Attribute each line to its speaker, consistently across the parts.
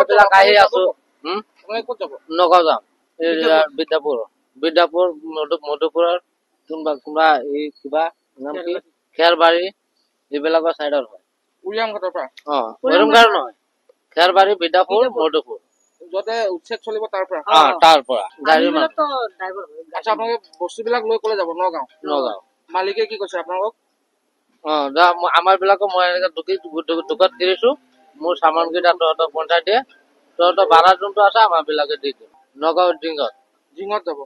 Speaker 1: বিলাক আহি আছো
Speaker 2: ক'ত যাব
Speaker 1: নগাঁও যাম বিদ্যাপুৰ মধুপুৰৰ কোনোবা এই কিবা নাম কি খেৰবাৰী এইবিলাকৰ চাইডৰ হয়
Speaker 2: উৰিয়াম ঘাটৰ পৰা
Speaker 1: উৰিয়ামঘাট নহয় খেৰবাৰী বিদ্যাপুৰ মধুপুৰ
Speaker 2: যতে উচ্ছেদ চলিব তাৰ পৰা
Speaker 1: গাড়ী
Speaker 2: আচ্ছা আপোনালোকে বস্তুবিলাক লৈ ক'লে যাব নগাঁও মালিকে কি কৈছে আপোনালোকক
Speaker 1: আমাৰ বিলাকক মই এনেকে দোকান দিছো মোৰ সামান কেইটা তহঁতক পঞ্চায়ত দিয়ে তহঁতৰ ভাড়া যোনটো আছে আমাৰ বিলাকে দি দিম নগাঁও জিঙত
Speaker 2: যাব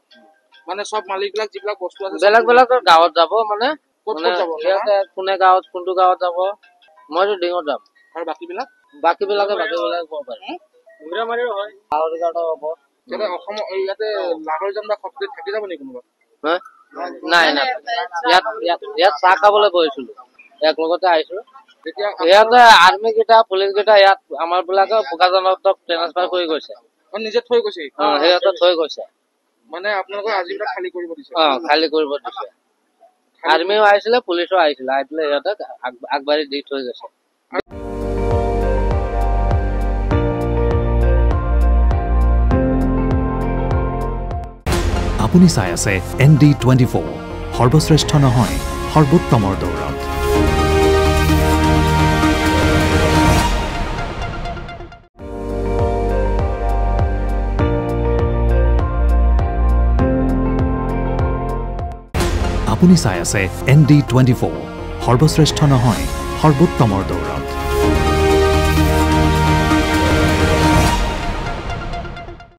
Speaker 2: মানে সব মালিক বিলাক যিবিলাক বস্তু আছে
Speaker 1: বেলেগ গাঁৱত যাব মানে কোনে গাঁৱত কোনটো গাঁৱত যাব মইতো ডিঙত যাম
Speaker 2: আৰু বাকী
Speaker 1: বিলাকে ক'ব পাৰে
Speaker 2: ইয়াতে লাহৰীজান বা শক্তিত থাকি যাব নেকি কোনোবা
Speaker 1: নাই ইয়াত চাহ খাবলৈ গৈছিলো এক লগতে আহিছো ইয়াতে আৰ্মি কেইটা পুলিচ কেইটা ইয়াত আমাৰ বিলাকে বোকাজানত ট্ৰান্সফাৰ কৰি গৈছে
Speaker 2: নিজে থৈ গৈছে
Speaker 1: সিহঁতে থৈ গৈছে
Speaker 2: মানে আপোনালোকক আজি খালী কৰিব দিছে
Speaker 1: খালী কৰিব দিছে আৰ্মিও আহিছিলে পুলিচো আহিছিলে আহি পেলাই সিহঁতে আগবাঢ়ি দি থৈ গৈছে
Speaker 3: আপুনি চাই আছে ND24 সৰ্বশ্ৰেষ্ঠ নহয় সৰ্বোত্তমৰ দৌৰত আপুনি চাই আছে ND24 সৰ্বশ্ৰেষ্ঠ নহয় সৰ্বোত্তমৰ দৌৰত